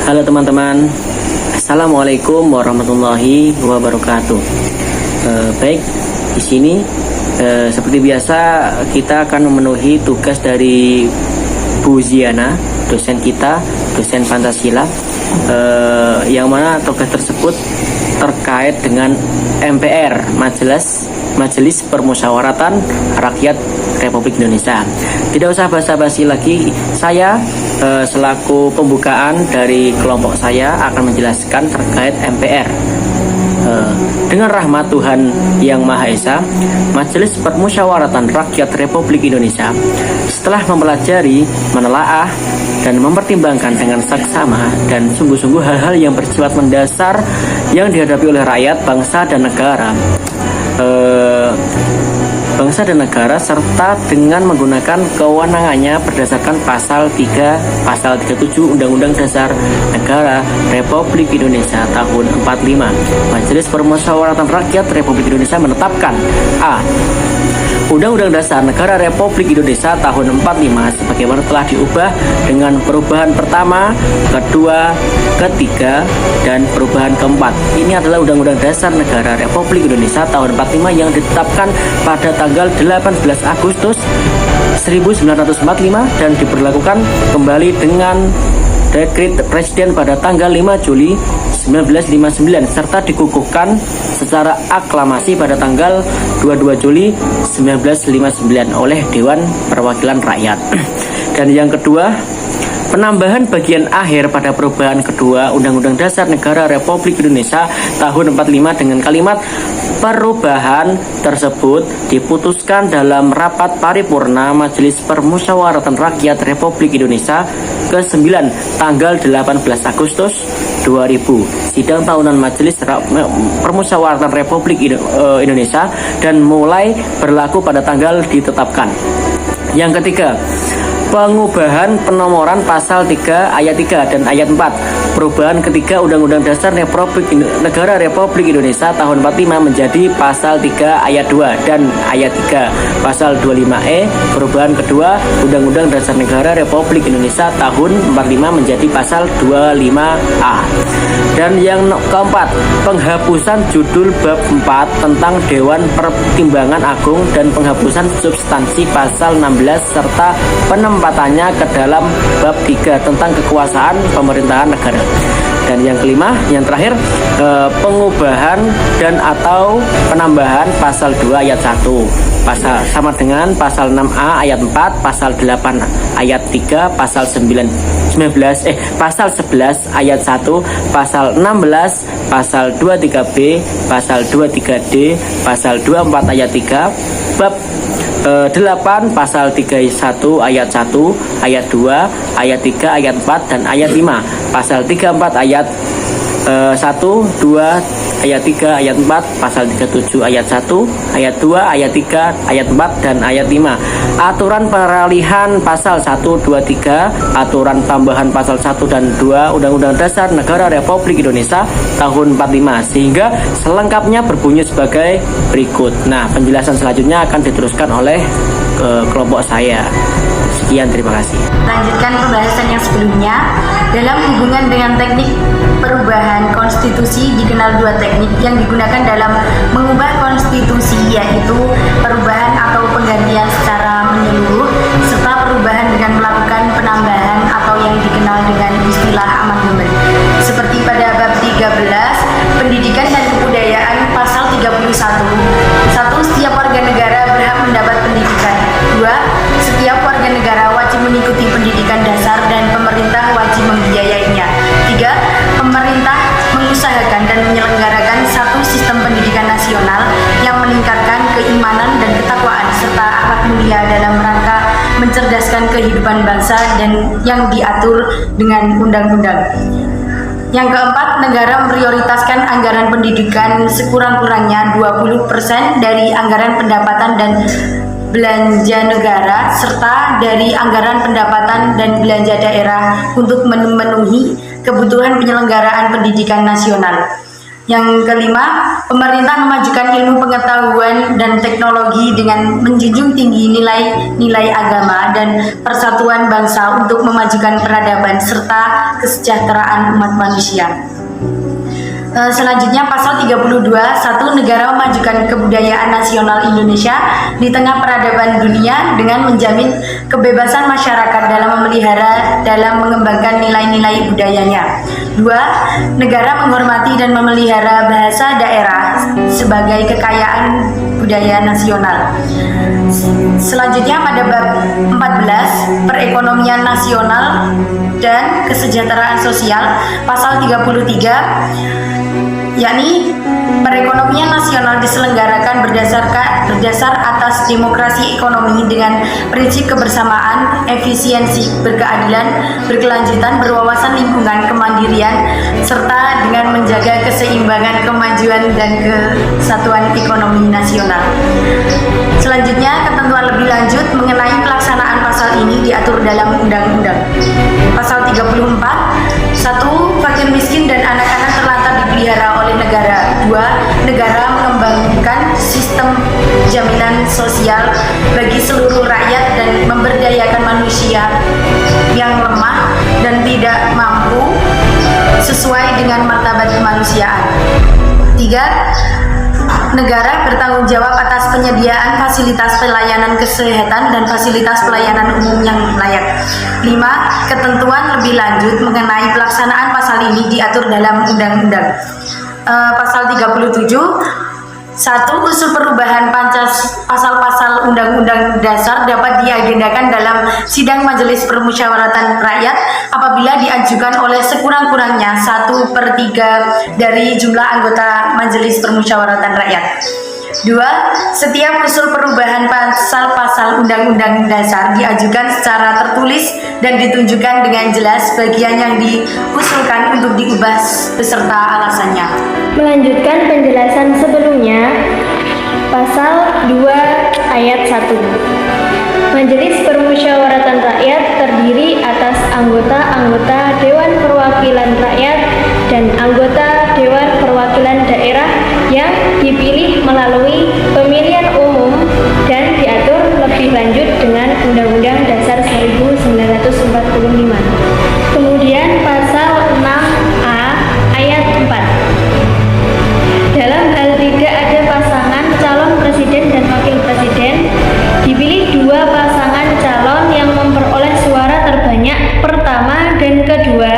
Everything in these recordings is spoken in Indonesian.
Halo teman-teman, Assalamualaikum warahmatullahi wabarakatuh. Baik, di sini seperti biasa kita akan memenuhi tugas dari Bu Ziana, dosen kita, dosen Pancasila, yang mana tugas tersebut terkait dengan MPR, Majelis Permusyawaratan Rakyat Republik Indonesia. Tidak usah basa-basi lagi, saya selaku pembukaan dari kelompok saya akan menjelaskan terkait MPR. Dengan rahmat Tuhan Yang Maha Esa, Majelis Permusyawaratan Rakyat Republik Indonesia setelah mempelajari, menelaah, dan mempertimbangkan dengan saksama dan sungguh-sungguh hal-hal yang bersifat mendasar yang dihadapi oleh rakyat, bangsa, dan negara, serta dengan menggunakan kewenangannya berdasarkan pasal 3, pasal 37 Undang-Undang Dasar Negara Republik Indonesia tahun 45. Majelis Permusyawaratan Rakyat Republik Indonesia menetapkan A. Undang-Undang Dasar Negara Republik Indonesia tahun 45 sebagaimana telah diubah dengan perubahan pertama, kedua, ketiga, dan perubahan keempat. Ini adalah Undang-Undang Dasar Negara Republik Indonesia tahun 45 yang ditetapkan pada tanggal 18 Agustus 1945 dan diberlakukan kembali dengan Dekret Presiden pada tanggal 5 Juli 1959 serta dikukuhkan secara aklamasi pada tanggal 22 Juli 1959 oleh Dewan Perwakilan Rakyat. Dan yang kedua, penambahan bagian akhir pada perubahan kedua Undang-Undang Dasar Negara Republik Indonesia tahun 45 dengan kalimat perubahan tersebut diputuskan dalam rapat paripurna Majelis Permusyawaratan Rakyat Republik Indonesia ke-9 tanggal 18 Agustus 2000, sidang tahunan Majelis Permusyawaratan Republik Indonesia dan mulai berlaku pada tanggal ditetapkan. Yang ketiga, pengubahan penomoran pasal 3 ayat 3 dan ayat 4 perubahan ketiga Undang-Undang Dasar Negara Republik Indonesia tahun 45 menjadi pasal 3 ayat 2 dan ayat 3 pasal 25E perubahan kedua Undang-Undang Dasar Negara Republik Indonesia tahun 45 menjadi pasal 25A. Dan yang keempat, penghapusan judul bab 4 tentang Dewan Pertimbangan Agung dan penghapusan substansi pasal 16 serta penempatannya ke dalam bab 3 tentang kekuasaan pemerintahan negara. Dan yang kelima, yang terakhir, pengubahan dan atau penambahan pasal 2 ayat 1 pasal sama dengan pasal 6A ayat 4, pasal 8 ayat 3, pasal 11 ayat 1, pasal 16, pasal 23B, pasal 23D, pasal 24 ayat 3, bab 8 pasal 31 ayat 1, ayat 2, ayat 3, ayat 4 dan ayat 5, pasal 34 ayat 1, 2, ayat 3, ayat 4, pasal 37 ayat 1, ayat 2, ayat 3, ayat 4 dan ayat 5. Aturan peralihan pasal 1, 2, 3, aturan tambahan pasal 1 dan 2 Undang-Undang Dasar Negara Republik Indonesia tahun 45 sehingga selengkapnya berbunyi sebagai berikut. Nah, penjelasan selanjutnya akan diteruskan oleh kelompok saya. Sekian, terima kasih. Lanjutkan pembahasan yang sebelumnya. Dalam hubungan dengan teknik perubahan konstitusi dikenal dua teknik yang digunakan dalam mengubah konstitusi, yaitu perubahan atau penggantian secara menyeluruh serta perubahan dengan melakukan penambahan atau yang dikenal dengan istilah amandemen. Seperti pada bab 13 Pendidikan dan Kebudayaan pasal 31. 1. Setiap warga negara berhak mendapat pendidikan. 2. Setiap warga negara wajib mengikuti pendidikan dasar dan pemerintah wajib membiayainya. 3. Pemerintah mengusahakan dan menyelenggarakan satu sistem pendidikan nasional yang meningkatkan keimanan dan ketakwaan serta akhlak mulia dalam rangka mencerdaskan kehidupan bangsa dan yang diatur dengan undang-undang. Yang keempat, negara memprioritaskan anggaran pendidikan sekurang-kurangnya 20% dari anggaran pendapatan dan belanja negara serta dari anggaran pendapatan dan belanja daerah untuk memenuhi kebutuhan penyelenggaraan pendidikan nasional. Yang kelima, Pemerintah memajukan ilmu pengetahuan dan teknologi dengan menjunjung tinggi nilai-nilai agama dan persatuan bangsa untuk memajukan peradaban serta kesejahteraan umat manusia. Selanjutnya pasal 32, satu negara memajukan kebudayaan nasional Indonesia di tengah peradaban dunia dengan menjamin kebebasan masyarakat dalam memelihara dalam mengembangkan nilai-nilai budayanya. Dua, negara menghormati dan memelihara bahasa daerah sebagai kekayaan budaya nasional. Selanjutnya pada bab 14, perekonomian nasional dan kesejahteraan sosial, pasal 33, yakni perekonomian nasional diselenggarakan berdasar atas demokrasi ekonomi dengan prinsip kebersamaan, efisiensi, berkeadilan, berkelanjutan, berwawasan lingkungan, kemandirian, serta dengan menjaga keseimbangan, kemajuan, dan kesatuan ekonomi nasional. Selanjutnya, ketentuan lebih lanjut mengenai pelaksanaan pasal ini diatur dalam undang-undang. Pasal 34, 1. Fakir miskin dan anak-anak terlantar dipelihara oleh negara. 2. Negara mengembangkan sistem jaminan sosial bagi seluruh rakyat dan memberdayakan manusia yang lemah dan tidak mampu sesuai dengan martabat kemanusiaan. 3. Negara bertanggung jawab atas penyediaan fasilitas pelayanan kesehatan dan fasilitas pelayanan umum yang layak. 5. Ketentuan lebih lanjut mengenai pelaksanaan pasal ini diatur dalam undang-undang. Pasal 37, 1. Usul perubahan pasal-pasal Undang-Undang Dasar dapat diagendakan dalam sidang Majelis Permusyawaratan Rakyat apabila diajukan oleh sekurang-kurangnya 1/3 dari jumlah anggota Majelis Permusyawaratan Rakyat. 2. Setiap usul perubahan pasal-pasal Undang-Undang Dasar diajukan secara tertulis dan ditunjukkan dengan jelas bagian yang diusulkan untuk diubah beserta alasannya. Melanjutkan penjelasan sebelumnya, pasal 2 ayat 1. Majelis Permusyawaratan Rakyat terdiri atas anggota-anggota Dewan Perwakilan Rakyat dan anggota Dewan Perwakilan Daerah yang dipilih melalui pemilihan umum dan diatur lebih lanjut dengan Undang-Undang Dasar 1945. Kemudian pasal 6A ayat 4. Dalam hal tidak ada pasangan calon presiden dan wakil presiden, dipilih dua pasangan calon yang memperoleh suara terbanyak pertama dan kedua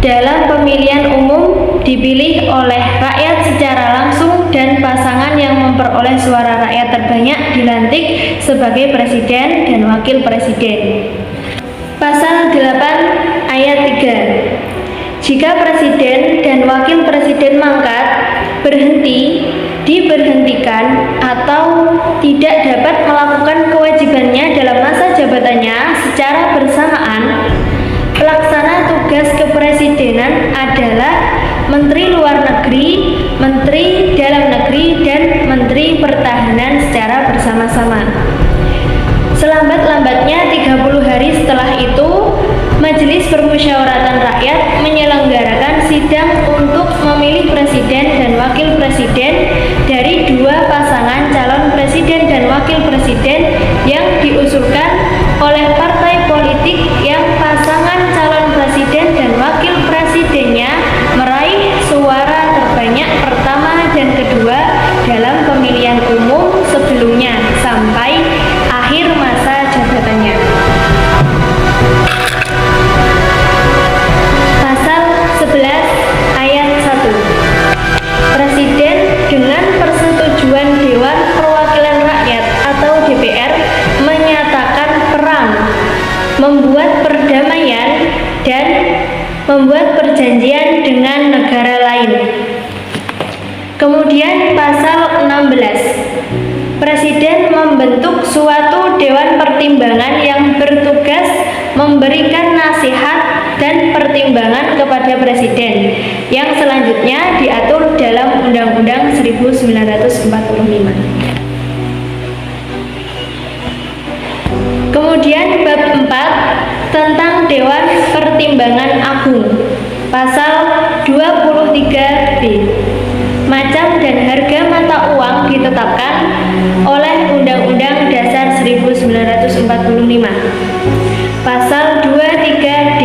dalam pemilihan umum dipilih oleh rakyat secara langsung dan pasangan yang memperoleh suara rakyat terbanyak dilantik sebagai presiden dan wakil presiden. Pasal 8 ayat 3. Jika presiden dan wakil presiden mangkat, berhenti, diberhentikan, atau tidak dapat melakukan kewajibannya dalam masa jabatannya secara bersamaan, pelaksana tugas kepresidenan adalah Menteri Luar Negeri, Menteri Dalam Negeri, dan Menteri Pertahanan secara bersama-sama. Selambat-lambatnya 30 hari setelah itu, Majelis Permusyawaratan Rakyat menyelenggarakan sidang untuk memilih presiden dan wakil presiden dari dua pasangan calon presiden dan wakil presiden yang diusulkan oleh partai politik yang pasangan calon presiden dan wakil presidennya meraih suara terbanyak pertama dan kedua dalam pemilihan umum sebelumnya sampai akhir masa jabatannya. Pasal 11 ayat 1. Presiden dengan persetujuan Dewan Perwakilan Rakyat atau DPR menyatakan perang, membuat perdamaian, dan membuat perjanjian dengan negara lain. Kemudian pasal 16. Presiden membentuk suatu dewan pertimbangan yang bertugas memberikan nasihat dan pertimbangan kepada presiden, yang selanjutnya diatur dalam Undang-Undang 1945. Kemudian bab 4 tentang Dewan Pertimbangan Agung, pasal 23B. Macam dan harga mata uang ditetapkan oleh Undang-Undang Dasar 1945. Pasal 23D.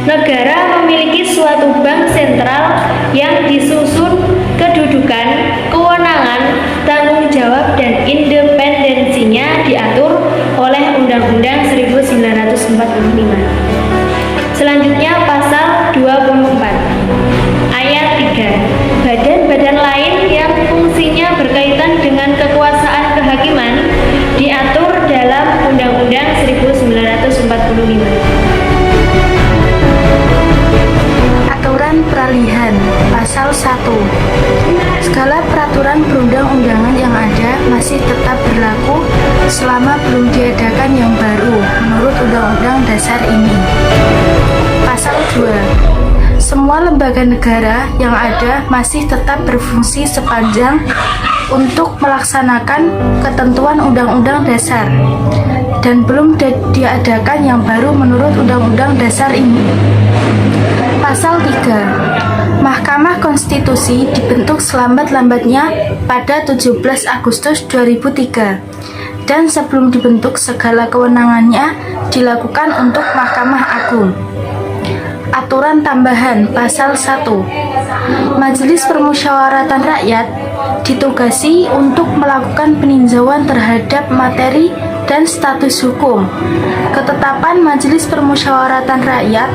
Negara memiliki suatu bank sentral yang disusun kedudukan, kewenangan, tanggung jawab, dan independensinya diatur oleh Undang-Undang 1945. Selanjutnya pasal 24 ayat 3. Badan-badan lain yang fungsinya berkaitan dengan kekuasaan kehakiman diatur dalam Undang-Undang 1945. Aturan peralihan Pasal 1. Segala peraturan perundang-undangan yang ada masih tetap berlaku selama belum diadakan yang baru menurut Undang-Undang Dasar ini. Pasal 2. Semua lembaga negara yang ada masih tetap berfungsi sepanjang untuk melaksanakan ketentuan Undang-Undang Dasar dan belum diadakan yang baru menurut Undang-Undang Dasar ini. Pasal 3. Mahkamah Konstitusi dibentuk selambat-lambatnya pada 17 Agustus 2003 dan sebelum dibentuk segala kewenangannya dilakukan untuk Mahkamah Agung. Aturan tambahan Pasal 1. Majelis Permusyawaratan Rakyat ditugasi untuk melakukan peninjauan terhadap materi dan status hukum, ketetapan Majelis Permusyawaratan Rakyat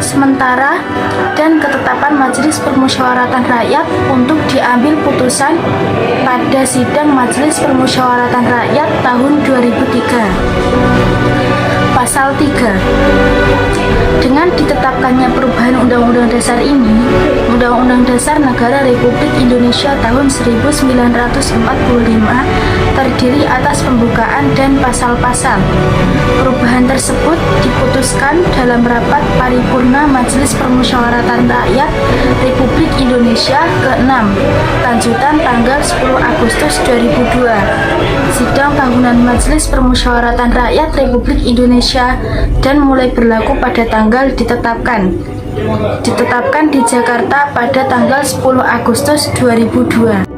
sementara dan ketetapan Majelis Permusyawaratan Rakyat untuk diambil putusan pada sidang Majelis Permusyawaratan Rakyat tahun 2003. Pasal 3. Dengan ditetapkannya perubahan Undang-Undang Dasar ini, Undang-Undang Dasar Negara Republik Indonesia tahun 1945 terdiri atas pembukaan dan pasal-pasal. Perubahan tersebut diputuskan dalam rapat paripurna Majelis Permusyawaratan Rakyat Republik Indonesia ke-6, lanjutan tanggal 10 Agustus 2002. Sidang tahunan Majelis Permusyawaratan Rakyat Republik Indonesia dan mulai berlaku pada tanggal ditetapkan di Jakarta pada tanggal 10 Agustus 2002.